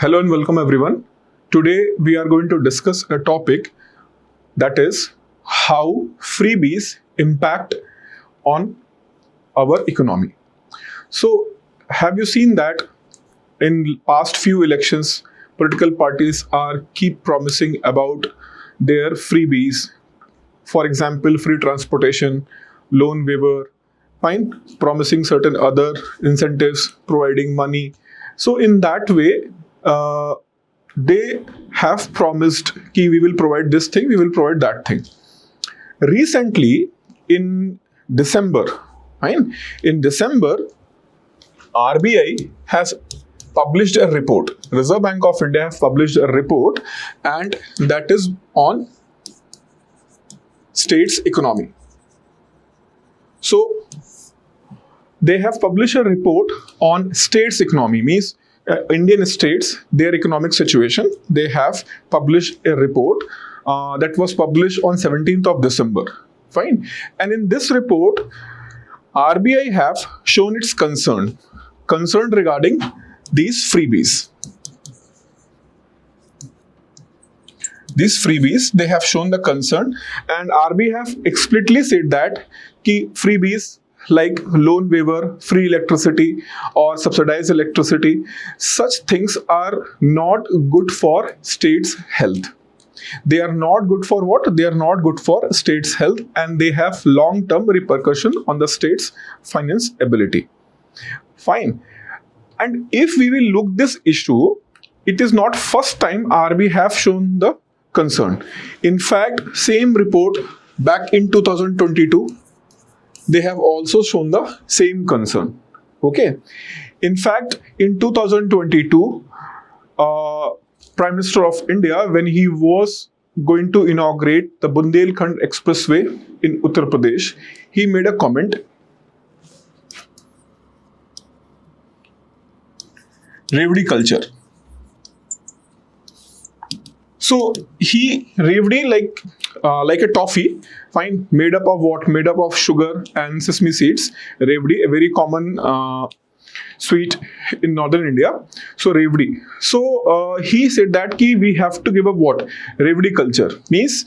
Hello and welcome everyone. Today we are going to discuss a topic that is how freebies impact on our economy. So, have you seen that in past few elections, political parties are keep promising about their freebies. For example, free transportation, loan waiver, fine, promising certain other incentives, providing money. So in that way, they have promised कि we will provide this thing, we will provide that thing. Recently, in December, fine, in December, RBI has published a report. Reserve Bank of India have published a report, and that is on states' economy. So they have published a report on states' economy, means Indian states, their economic situation. They have published a report that was published on 17th of December. Fine. And in this report, RBI have shown its concern regarding these freebies. These freebies, they have shown the concern, and RBI have explicitly said that freebies like loan waiver, free electricity or subsidized electricity, such things are not good for states' health. They are not good for what? They are not good for states' health, and they have long-term repercussion on the state's finance ability. Fine. And if we will look this issue, it is not first time RBI have shown the concern. In fact, same report back in 2022, they have also shown the same concern. Okay. In fact, in 2022, Prime Minister of India, when he was going to inaugurate the Bundelkhand Expressway in Uttar Pradesh, he made a comment. Revdi culture. So he revdi like a toffee, fine, made up of what? Made up of sugar and sesame seeds. Revdi, a very common sweet in northern India. So revdi. So he said that we have to give up what? Revdi culture. Means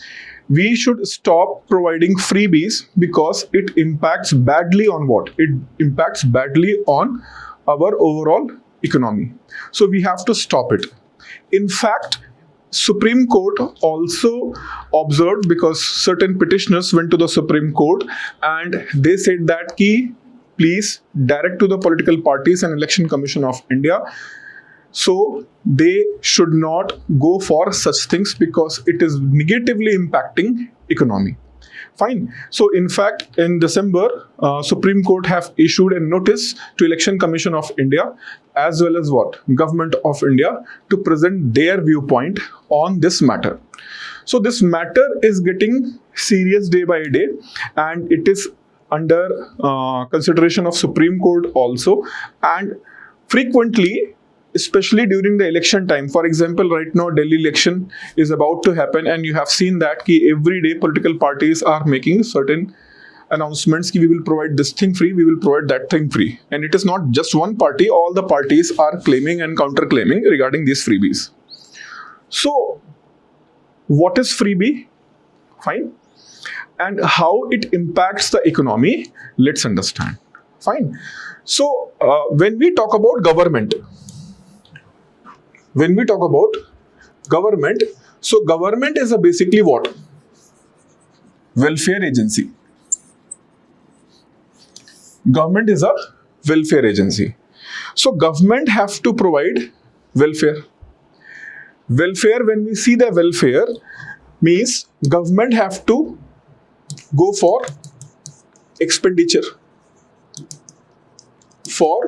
we should stop providing freebies because it impacts badly on what? It impacts badly on our overall economy. So we have to stop it. In fact, Supreme Court also observed, because certain petitioners went to the Supreme Court and they said that please direct to the political parties and Election Commission of India, so they should not go for such things because it is negatively impacting economy. Fine. So in fact, in December, Supreme Court have issued a notice to Election Commission of India as well as what? Government of India to present their viewpoint on this matter. So this matter is getting serious day by day, and it is under consideration of Supreme Court also. And frequently, especially during the election time, for example, right now Delhi election is about to happen, and you have seen that every day political parties are making certain announcements, we will provide this thing free, we will provide that thing free. And it is not just one party, all the parties are claiming and counter-claiming regarding these freebies. So, what is freebie? Fine. And how it impacts the economy, let's understand. Fine. So, when we talk about government, so government is basically what? Welfare agency. Government is a welfare agency. So government have to provide welfare. Welfare, when we see the welfare, means government have to go for expenditure for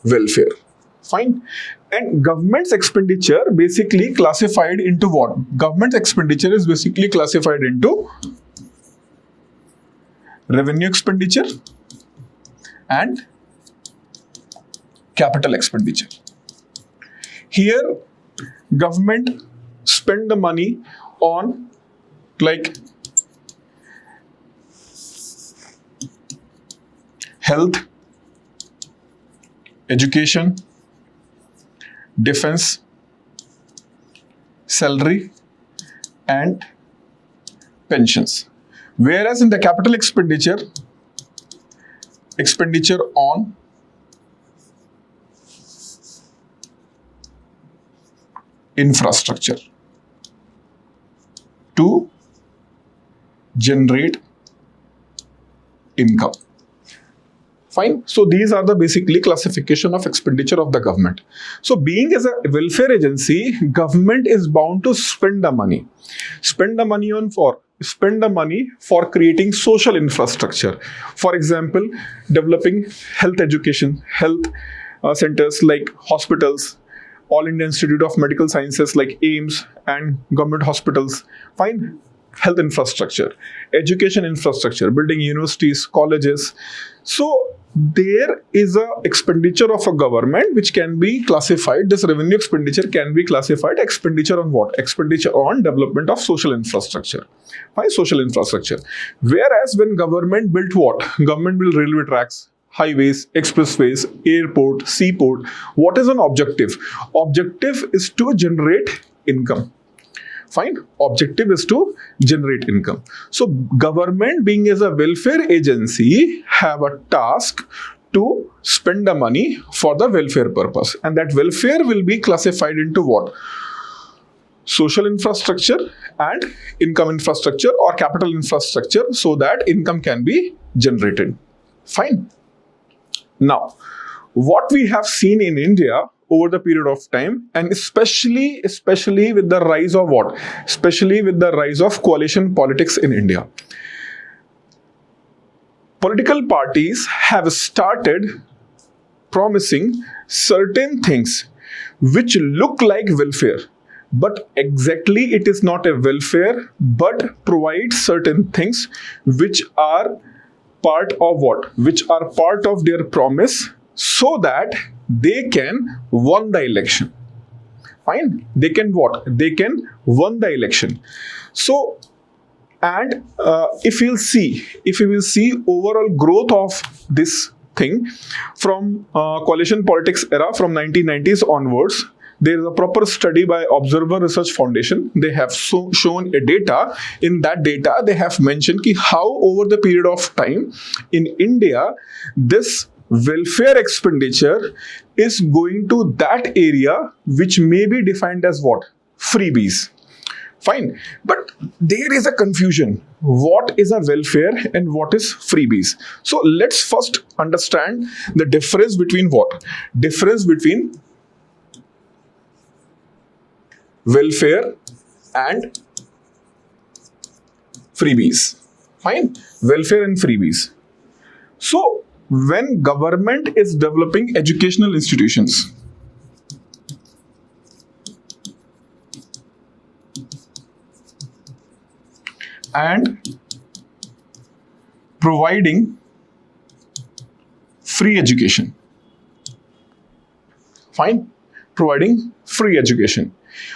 welfare. Fine. And government's expenditure basically classified into what? Government's expenditure is basically classified into revenue expenditure and capital expenditure. Here, government spend the money on like health, education, defense, salary, and pensions. Whereas in the capital expenditure on infrastructure to generate income. Fine. So these are the basically classification of expenditure of the government. So being as a welfare agency, government is bound to spend the money. Spend the money for creating social infrastructure. For example, developing health education, health centers like hospitals, All India Institute of Medical Sciences like AIMS, and government hospitals. Fine. Health infrastructure, education infrastructure, building universities, colleges. So there is a expenditure of a government which can be classified, this revenue expenditure can be classified expenditure on what? Expenditure on development of social infrastructure. Why social infrastructure? Whereas when government built what? Government built railway tracks, highways, expressways, airport, seaport. What is an objective? Objective is to generate income. Fine. Objective is to generate income. So government being as a welfare agency have a task to spend the money for the welfare purpose. And that welfare will be classified into what? Social infrastructure and income infrastructure or capital infrastructure, so that income can be generated. Fine. Now, what we have seen in India over the period of time, and especially with the rise of what? Especially with the rise of coalition politics in India. Political parties have started promising certain things which look like welfare, but exactly it is not a welfare, but provide certain things which are part of what? Which are part of their promise, so that they can win the election. Fine. They can what? They can win the election. So, and if you will see overall growth of this thing from coalition politics era from 1990s onwards, there is a proper study by Observer Research Foundation. They have shown a data. In that data, they have mentioned how over the period of time in India, this welfare expenditure is going to that area which may be defined as what? Freebies. Fine. But there is a confusion. What is a welfare and what is freebies? So let's first understand the difference between what? Difference between welfare and freebies. Fine. Welfare and freebies. So when government is developing educational institutions, and providing free education. Fine. Providing free education.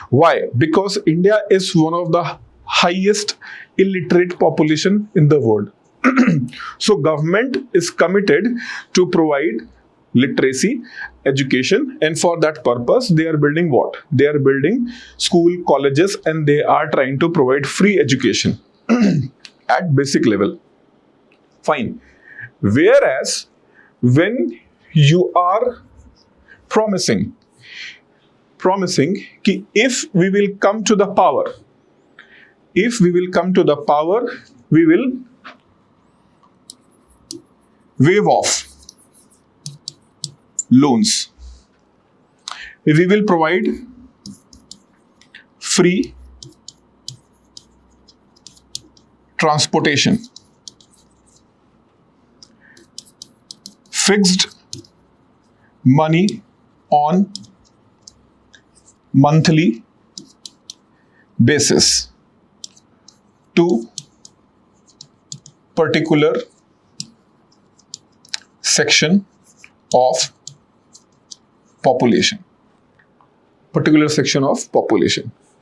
Why? Because India is one of the highest illiterate population in the world. So government is committed to provide literacy, education, and for that purpose they are building what? They are building school, colleges, and they are trying to provide free education at basic level. Fine. Whereas when you are promising ki if we will come to the power, we will waive off loans. We will provide free transportation, fixed money on monthly basis to particular section of population.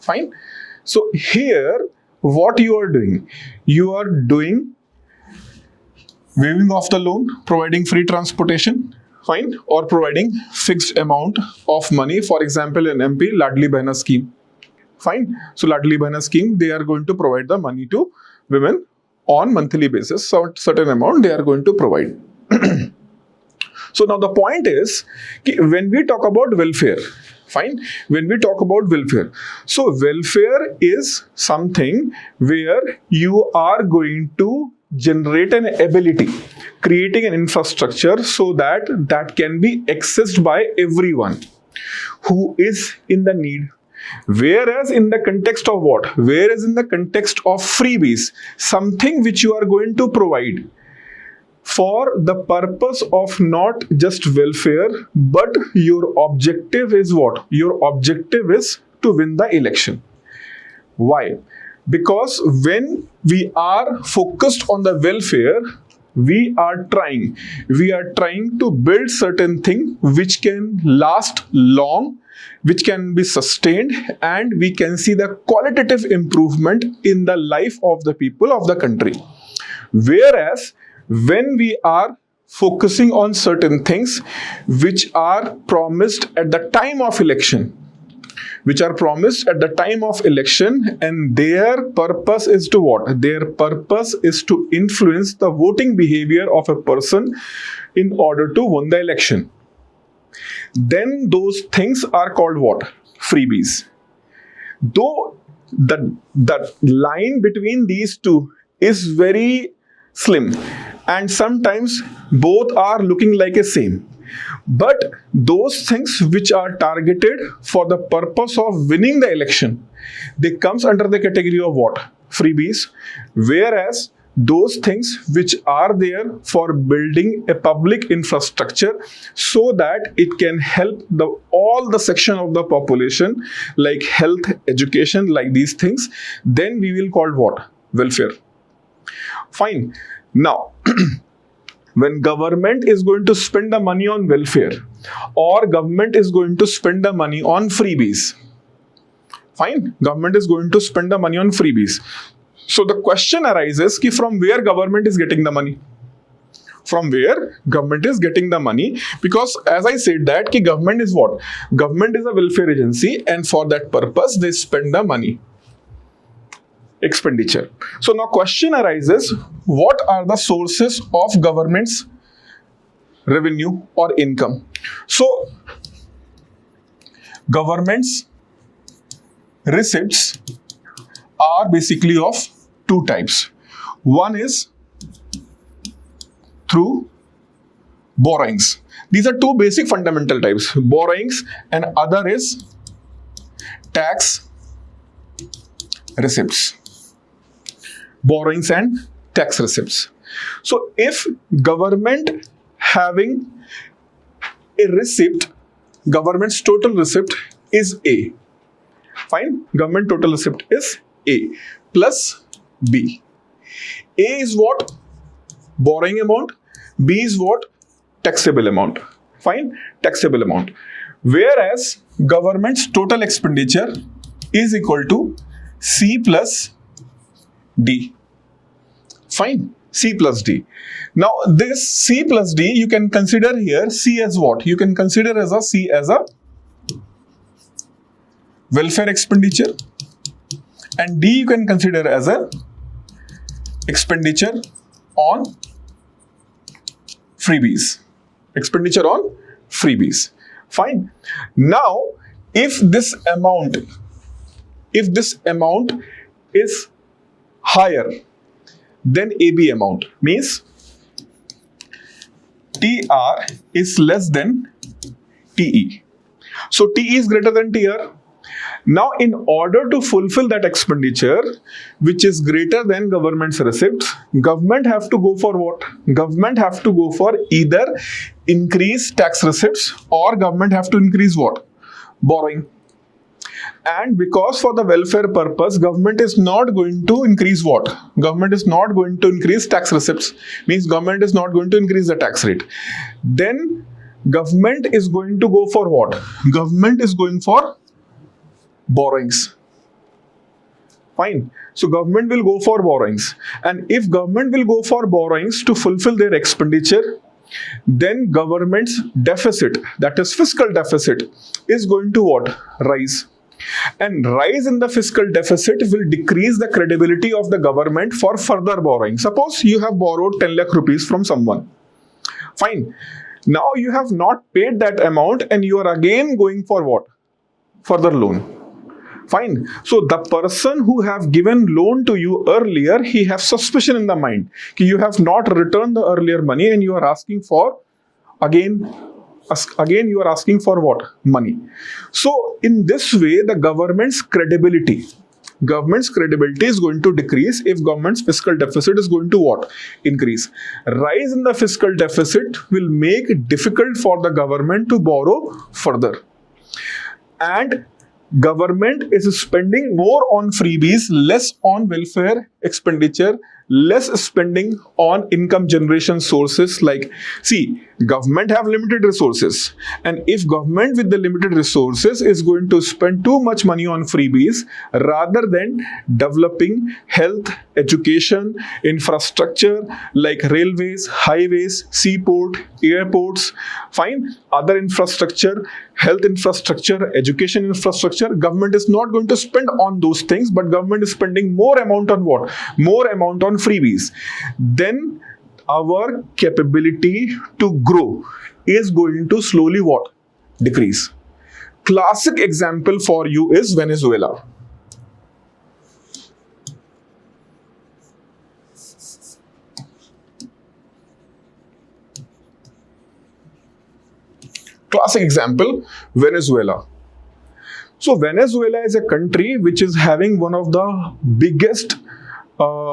Fine. So here what you are doing? You are doing waiving off the loan, providing free transportation, fine, or providing fixed amount of money. For example, in MP, Ladli Behna scheme, fine. So Ladli Behna scheme, they are going to provide the money to women on monthly basis. So certain amount they are going to provide. So now the point is, when we talk about welfare, fine, when we talk about welfare, so welfare is something where you are going to generate an ability, creating an infrastructure so that that can be accessed by everyone who is in the need. Whereas in the context of what? Whereas in the context of freebies, something which you are going to provide for the purpose of not just welfare, but your objective is what? Your objective is to win the election. Why? Because when we are focused on the welfare, we are trying to build certain thing which can last long, which can be sustained, and we can see the qualitative improvement in the life of the people of the country. Whereas when we are focusing on certain things which are promised at the time of election, and their purpose is to what? Their purpose is to influence the voting behavior of a person in order to win the election. Then those things are called what? Freebies. Though the line between these two is very slim, and sometimes both are looking like a same. But those things which are targeted for the purpose of winning the election, they comes under the category of what? Freebies. Whereas those things which are there for building a public infrastructure so that it can help all the section of the population, like health, education, like these things, then we will call what? Welfare. Fine. Now, when government is going to spend the money on welfare, or government is going to spend the money on freebies, fine, government is going to spend the money on freebies. So the question arises, ki from where government is getting the money? From where government is getting the money? Because as I said that, ki government is what? Government is a welfare agency, and for that purpose, they spend the money. Expenditure. So now question arises, what are the sources of government's revenue or income? So government's receipts are basically of two types. One is through borrowings. These are two basic fundamental types, borrowings, and other is tax receipts. Borrowings and tax receipts. So if government having a receipt, government's total receipt is A. Fine, government total receipt is A plus B. A is what? Borrowing amount. B is what? Taxable amount. Fine, taxable amount. Whereas government's total expenditure is equal to C plus D. Fine, C plus D. Now this C plus D, you can consider here C as what? You can consider as a C as a welfare expenditure, and D you can consider as a expenditure on freebies. Expenditure on freebies. Fine. Now if this amount is higher than AB amount, means TR is less than TE. So TE is greater than TR. Now in order to fulfill that expenditure which is greater than government's receipts, government have to go for what? Government have to go for either increase tax receipts, or government have to increase what? Borrowing. And because for the welfare purpose, government is not going to increase what? Government is not going to increase tax receipts. Means government is not going to increase the tax rate. Then government is going to go for what? Government is going for borrowings. Fine. So government will go for borrowings. And if government will go for borrowings to fulfill their expenditure, then government's deficit, that is fiscal deficit, is going to what? Rise. And rise in the fiscal deficit will decrease the credibility of the government for further borrowing. Suppose you have borrowed 10 lakh rupees from someone. Fine. Now you have not paid that amount and you are again going for what? Further loan. Fine. So the person who have given loan to you earlier, he has suspicion in the mind. You have not returned the earlier money and you are asking for again you are asking for what? Money. So in this way, the government's credibility is going to decrease if government's fiscal deficit is going to what? Increase. Rise in the fiscal deficit will make it difficult for the government to borrow further. And government is spending more on freebies, less on welfare expenditure, less spending on income generation sources. Like, see, government have limited resources, and if government with the limited resources is going to spend too much money on freebies rather than developing health, education, infrastructure like railways, highways, seaport, airports, fine, other infrastructure, health infrastructure, education infrastructure, government is not going to spend on those things, but government is spending more amount on what? More amount on freebies. Then our capability to grow is going to slowly what? Decrease. Classic example for you is Venezuela. Classic example, Venezuela. So Venezuela is a country which is having one of the biggest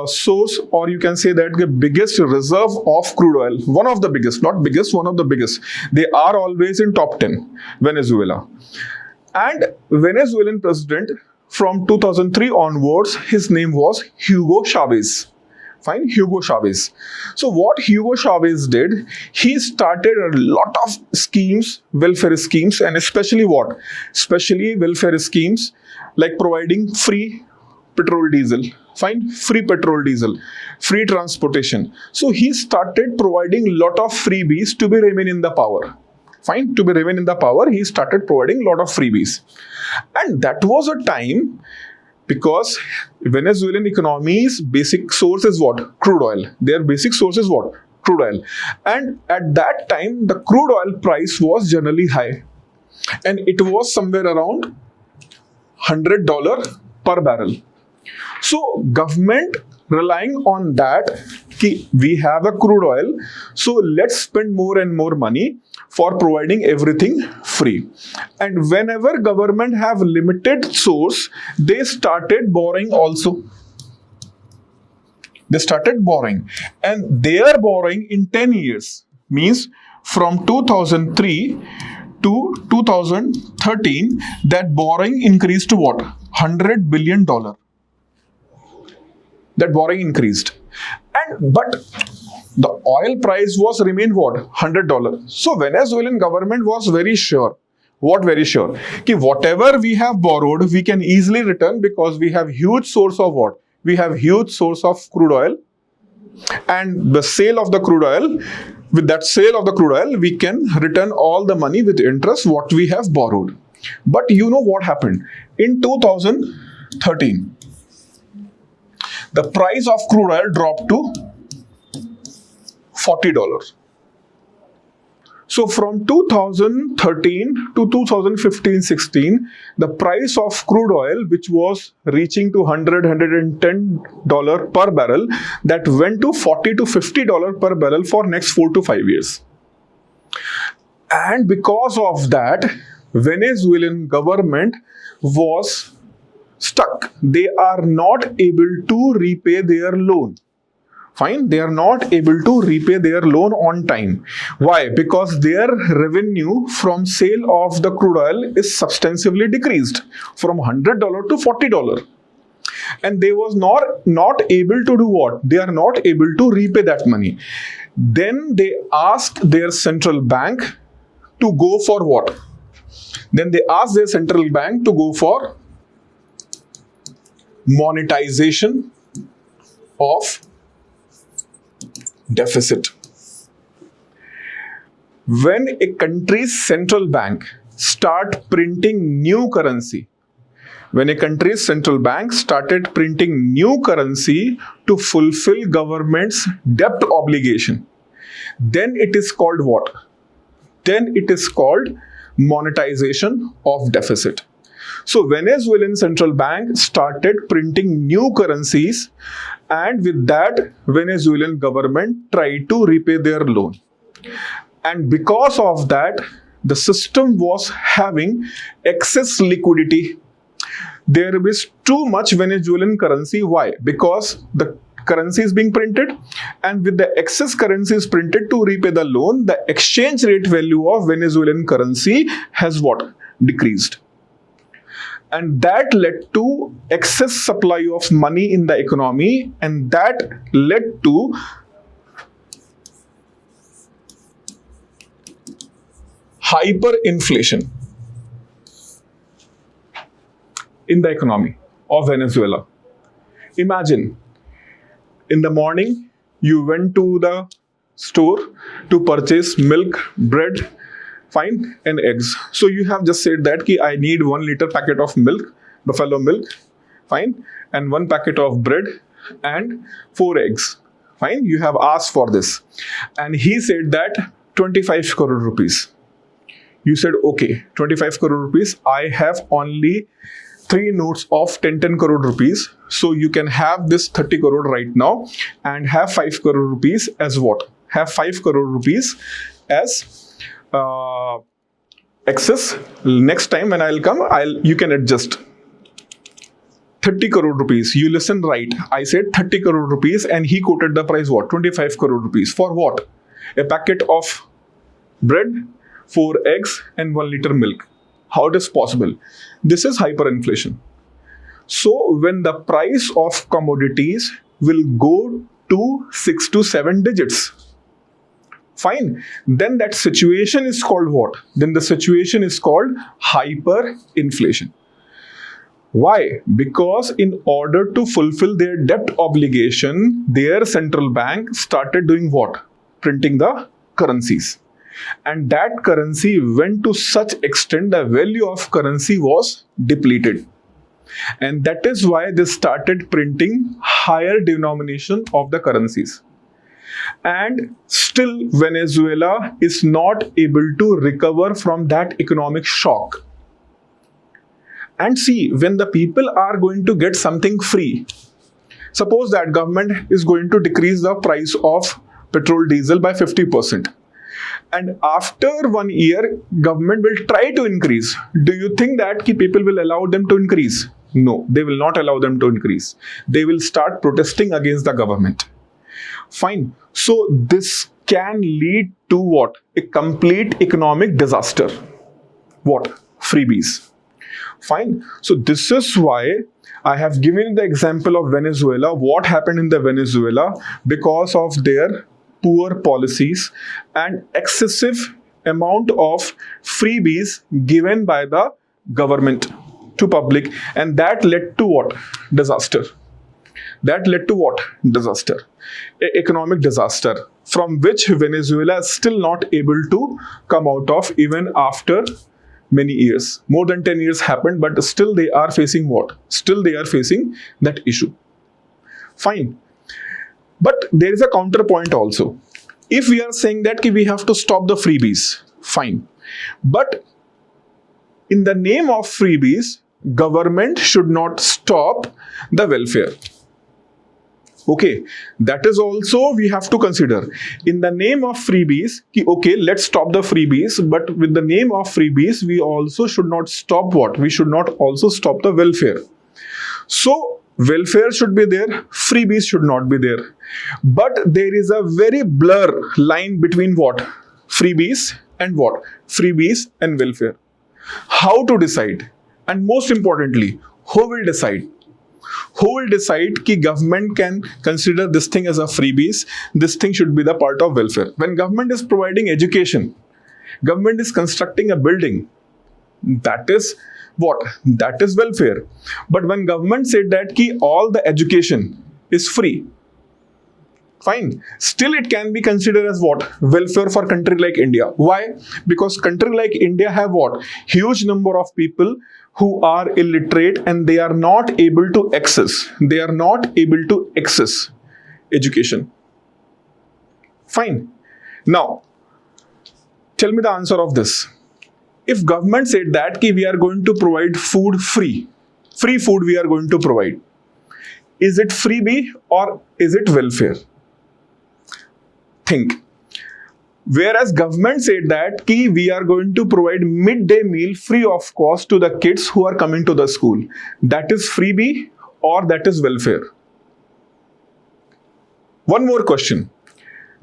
source, or you can say that the biggest reserve of crude oil. One of the biggest, not biggest, one of the biggest. They are always in top 10, Venezuela. And Venezuelan president from 2003 onwards, his name was Hugo Chavez. Fine, Hugo Chavez. So what Hugo Chavez did, he started a lot of schemes, welfare schemes, and especially what? Especially welfare schemes like providing free petrol diesel. Fine, free petrol diesel, free transportation. So he started providing lot of freebies to be remain in the power. Fine, to be remain in the power, he started providing lot of freebies. And that was a time, because Venezuelan economy's basic source is what? Crude oil. Their basic source is what? Crude oil. And at that time, the crude oil price was generally high. And it was somewhere around $100 per barrel. So government relying on that, we have a crude oil, so let's spend more and more money for providing everything free. And whenever government have limited source, they started borrowing also. They started borrowing, and they are borrowing in 10 years, means from 2003 to 2013, that borrowing increased to what? $100 billion. That borrowing increased. But the oil price was remained what? $100. So Venezuelan government was very sure. What very sure? Ki whatever we have borrowed, we can easily return, because we have huge source of what? We have huge source of crude oil. And the sale of the crude oil, with that sale of the crude oil, we can return all the money with interest what we have borrowed. But you know what happened? In 2013, the price of crude oil dropped to $40. So from 2013 to 2015-16, the price of crude oil, which was reaching to $110 per barrel, that went to $40 to $50 per barrel for next 4 to 5 years. And because of that, Venezuelan government was stuck. They are not able to repay their loan. Fine, they are not able to repay their loan on time. Why? Because their revenue from sale of the crude oil is substantially decreased from $100 to $40. And they was not able to do what? They are not able to repay that money. Then they asked their central bank to go for what? Then they asked their central bank to go for monetization of deficit. when a country's central bank start printing new currency, when a country's central bank started printing new currency to fulfill government's debt obligation, then it is called what? Then it is called monetization of deficit. So Venezuelan central bank started printing new currencies, and with that Venezuelan government tried to repay their loan. And because of that, the system was having excess liquidity. There is too much Venezuelan currency. Why? Because the currency is being printed, and with the excess currency is printed to repay the loan, the exchange rate value of Venezuelan currency has what? Decreased. And that led to excess supply of money in the economy, and that led to hyperinflation in the economy of Venezuela. Imagine, in the morning, you went to the store to purchase milk, bread, fine, and eggs. So you have just said that I need 1 liter packet of milk, buffalo milk, fine, and 1 packet of bread and 4 eggs. Fine, you have asked for this. And he said that 25 crore rupees. You said, okay, 25 crore rupees. I have only 3 notes of 10 crore rupees. So you can have this 30 crore right now and have 5 crore rupees as what? Have 5 crore rupees as excess. Next time when I'll come, you can adjust. 30 crore rupees. You listen right. I said 30 crore rupees and he quoted the price what? 25 crore rupees. For what? A packet of bread, 4 eggs and 1 liter milk. How it is possible? This is hyperinflation. So when the price of commodities will go to 6 to 7 digits, fine, then that situation is called what? Then the situation is called hyperinflation. Why? Because in order to fulfill their debt obligation, their central bank started doing what? Printing the currencies. And that currency went to such extent the value of currency was depleted. And that is why they started printing higher denomination of the currencies. And still Venezuela is not able to recover from that economic shock. And see, when the people are going to get something free, suppose that government is going to decrease the price of petrol diesel by 50%. And after 1 year, government will try to increase. Do you think that people will allow them to increase? No, they will not allow them to increase. They will start protesting against the government. Fine. So this can lead to what? A complete economic disaster. What? Freebies. Fine. So this is why I have given the example of Venezuela. What happened in the Venezuela because of their poor policies and excessive amount of freebies given by the government to public, and that led to what? Disaster. That led to what? Disaster. Economic disaster from which Venezuela is still not able to come out of even after many years. More than 10 years happened, but still they are facing what? Still they are facing that issue. Fine. But there is a counterpoint also. If we are saying that we have to stop the freebies, fine. But in the name of freebies, government should not stop the welfare. Okay, that is also we have to consider. In the name of freebies, okay, let's stop the freebies, but with the name of freebies, we also should not stop what? We should not also stop the welfare. So, welfare should be there, freebies should not be there. But there is a very blur line between what? Freebies and what? Freebies and welfare. How to decide? And most importantly, who will decide? Who will decide that government can consider this thing as a freebies, this thing should be the part of welfare? When government is providing education, government is constructing a building, that is what? That is welfare. But when government said that all the education is free, Fine. Still it can be considered as what? Welfare for country like India. Why? Because country like India have what? Huge number of people who are illiterate and they are not able to access. They are not able to access education. Fine. Now, tell me the answer of this. If government said that we are going to provide food free food we are going to provide, is it freebie or is it welfare? Think. Whereas government said that we are going to provide midday meal free of cost to the kids who are coming to the school, that is freebie or that is welfare? One more question.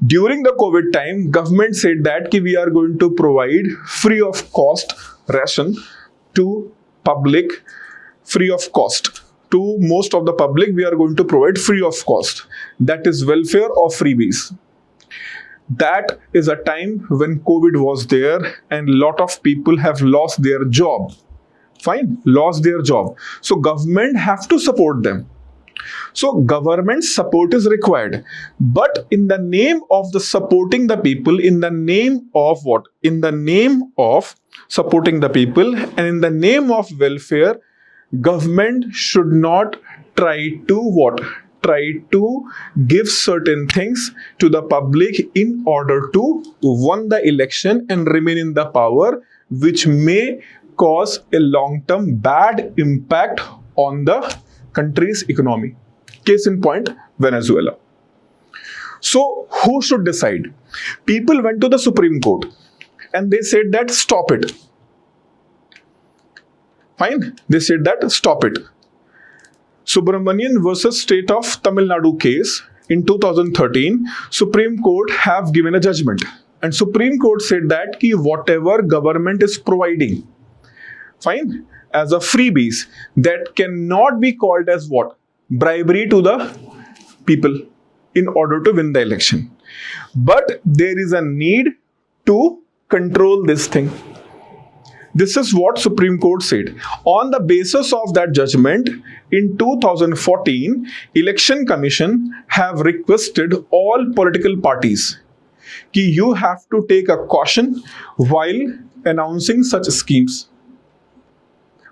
During the COVID time, government said that we are going to provide free of cost ration to public, free of cost. To most of the public, we are going to provide free of cost. That is welfare or freebies. That is a time when COVID was there and lot of people have lost their job. Fine, lost their job. So government have to support them. So government support is required. But in the name of the supporting the people, in the name of what? In the name of supporting the people and in the name of welfare, government should not try to what? Try to give certain things to the public in order to win the election and remain in the power, which may cause a long-term bad impact on the country's economy. Case in point, Venezuela. So who should decide? People went to the Supreme Court and they said that stop it. Fine. They said that stop it. Subramanian versus State of Tamil Nadu case in 2013, Supreme Court have given a judgment. And Supreme Court said that whatever government is providing, fine, as a freebies, that cannot be called as what? Bribery to the people in order to win the election. But there is a need to control this thing. This is what Supreme Court said. On the basis of that judgment, in 2014, Election Commission have requested all political parties that you have to take a caution while announcing such schemes.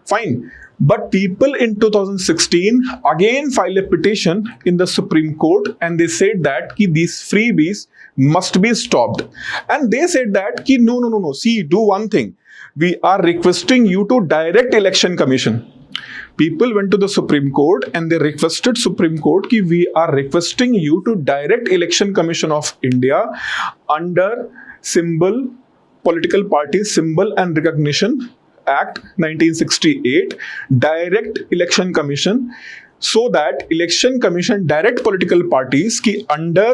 Fine. But people in 2016 again filed a petition in the Supreme Court and they said that these freebies must be stopped. And they said that no. See, do one thing. We are requesting you to direct Election Commission. People went to the Supreme Court and they requested Supreme Court we are requesting you to direct Election Commission of India under symbol, political party symbol and recognition Act 1968, direct Election Commission, so that Election Commission direct political parties under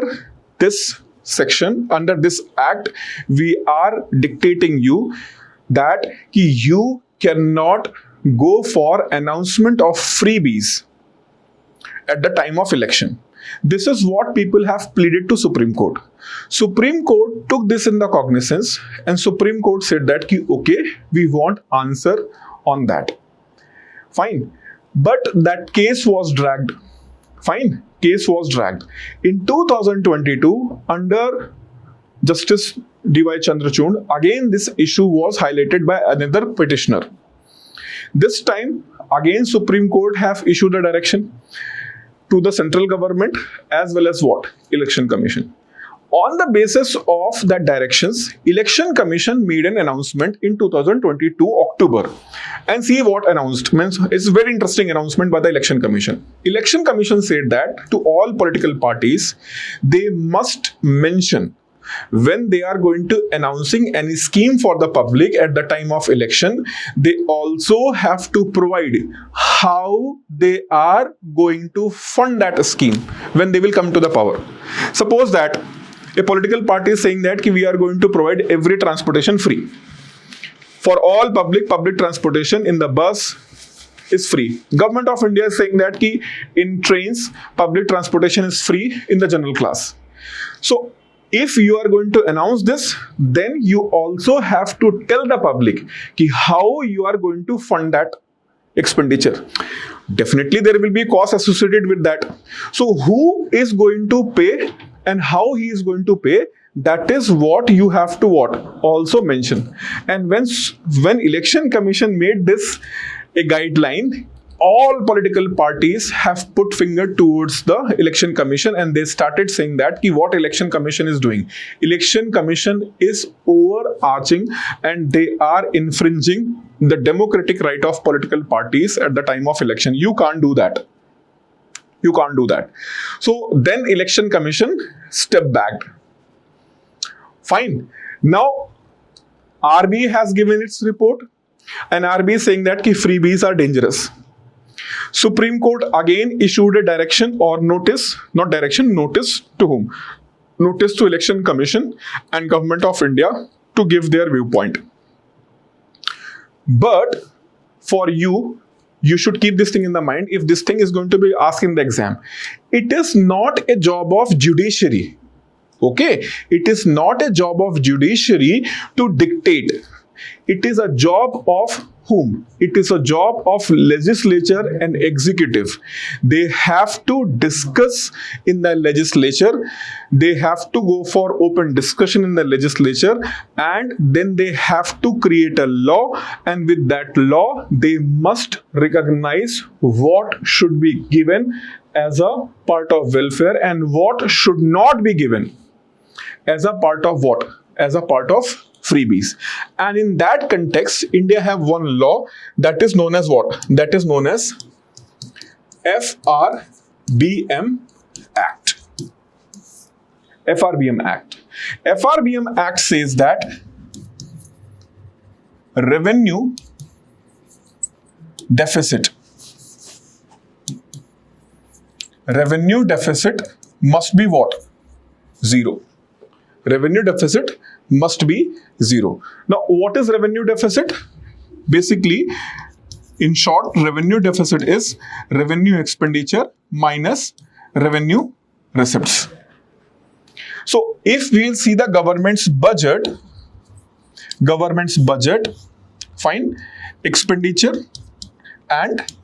this section, under this act, we are dictating you that you cannot go for announcement of freebies at the time of election. This is what people have pleaded to Supreme Court. Supreme Court took this in the cognizance and Supreme Court said that okay, we want answer on that. Fine. But that case was dragged. Fine. Case was dragged. In 2022, under Justice D.Y. Chandrachud, again this issue was highlighted by another petitioner. This time, again Supreme Court have issued a direction to the central government as well as what? Election Commission. On the basis of that directions, Election Commission made an announcement in 2022 October. And see what announced. It's a very interesting announcement by the Election Commission. Election Commission said that to all political parties, they must mention when they are going to announcing any scheme for the public at the time of election, they also have to provide how they are going to fund that scheme when they will come to the power. Suppose that a political party is saying that we are going to provide every transportation free. For all public transportation in the bus is free. Government of India is saying that in trains, public transportation is free in the general class. So if you are going to announce this, then you also have to tell the public how you are going to fund that expenditure. Definitely there will be costs associated with that. So who is going to pay and how he is going to pay, that is what you have to what also mention. And when Election Commission made this a guideline, all political parties have put finger towards the Election Commission, and they started saying that what Election Commission is doing. Election Commission is overarching and they are infringing the democratic right of political parties at the time of election. You can't do that. You can't do that. So then Election Commission stepped back. Fine. Now RBI has given its report, and RBI is saying that freebies are dangerous. Supreme Court again issued a direction or notice, not direction, notice to whom? Notice to Election Commission and Government of India to give their viewpoint. But for you should keep this thing in the mind. If this thing is going to be asked in the exam, it is not a job of judiciary. Okay? It is not a job of judiciary to dictate. It is a job of whom? It is a job of legislature and executive. They have to discuss in the legislature. They have to go for open discussion in the legislature, and then they have to create a law, and with that law they must recognize what should be given as a part of welfare and what should not be given as a part of what? As a part of freebies. And in that context, India have one law that is known as what? That is known as FRBM Act. FRBM Act. FRBM Act says that revenue deficit must be what? Zero. Revenue deficit must be zero. Now, what is revenue deficit? Basically, in short, revenue deficit is revenue expenditure minus revenue receipts. So, if we will see the government's budget, fine, expenditure and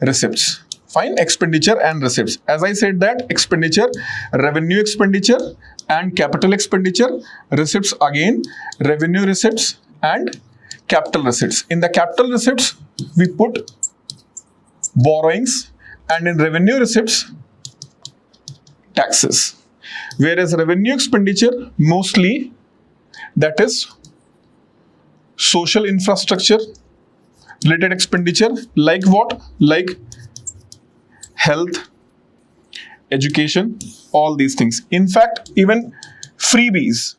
receipts. Fine, expenditure and receipts. As I said that expenditure, revenue expenditure and capital expenditure, receipts again, revenue receipts and capital receipts. In the capital receipts, we put borrowings, and in revenue receipts, taxes. Whereas revenue expenditure, mostly that is social infrastructure related expenditure, like what? Like health, education, all these things. In fact, even freebies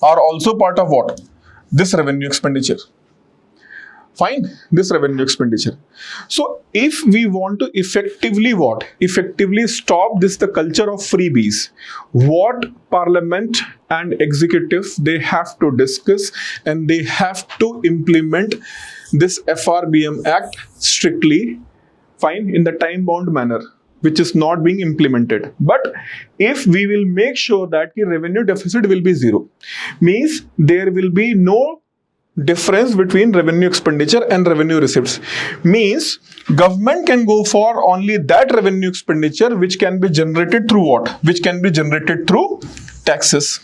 are also part of what? This revenue expenditure. Fine, this revenue expenditure. So if we want to effectively what? Effectively stop this, the culture of freebies, what Parliament and executive, they have to discuss and they have to implement this FRBM Act strictly, fine, in the time-bound manner, which is not being implemented. But if we will make sure that the revenue deficit will be zero, means there will be no difference between revenue expenditure and revenue receipts, means government can go for only that revenue expenditure which can be generated through what? Which can be generated through taxes.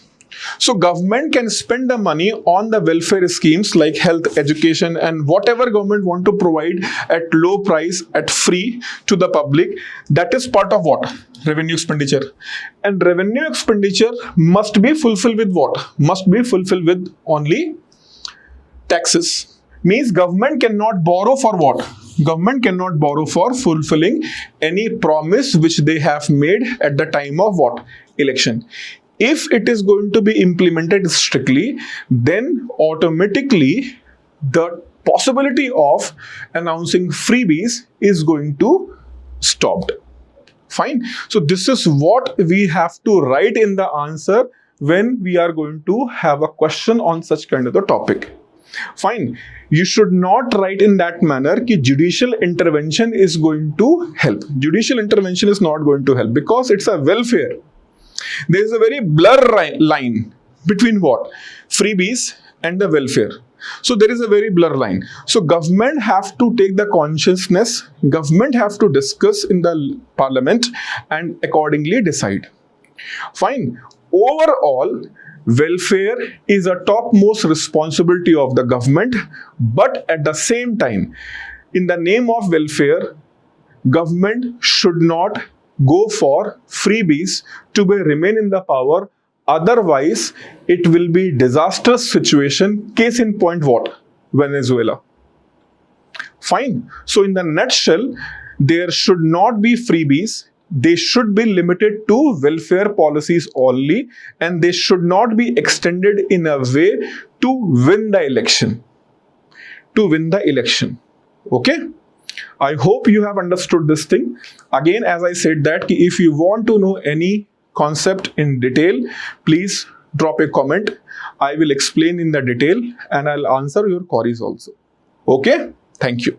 So government can spend the money on the welfare schemes like health, education, and whatever government want to provide at low price, at free to the public. That is part of what? Revenue expenditure. And revenue expenditure must be fulfilled with what? Must be fulfilled with only taxes. Means government cannot borrow for what? Government cannot borrow for fulfilling any promise which they have made at the time of what? Election. If it is going to be implemented strictly, then automatically the possibility of announcing freebies is going to stop. Fine. So this is what we have to write in the answer when we are going to have a question on such kind of a topic. Fine. You should not write in that manner that judicial intervention is going to help. Judicial intervention is not going to help because it's a welfare. There is a very blur line between what? Freebies and the welfare. So there is a very blur line. So government have to take the consciousness, government have to discuss in the parliament and accordingly decide. Fine. Overall, welfare is a topmost responsibility of the government, but at the same time, in the name of welfare, government should not go for freebies to remain in the power. Otherwise, it will be disastrous situation. Case in point, what? Venezuela. Fine. So in the nutshell, there should not be freebies. They should be limited to welfare policies only, and they should not be extended in a way to win the election. To win the election. Okay? I hope you have understood this thing. Again, as I said that if you want to know any concept in detail, please drop a comment. I will explain in the detail and I'll answer your queries also. Okay? Thank you.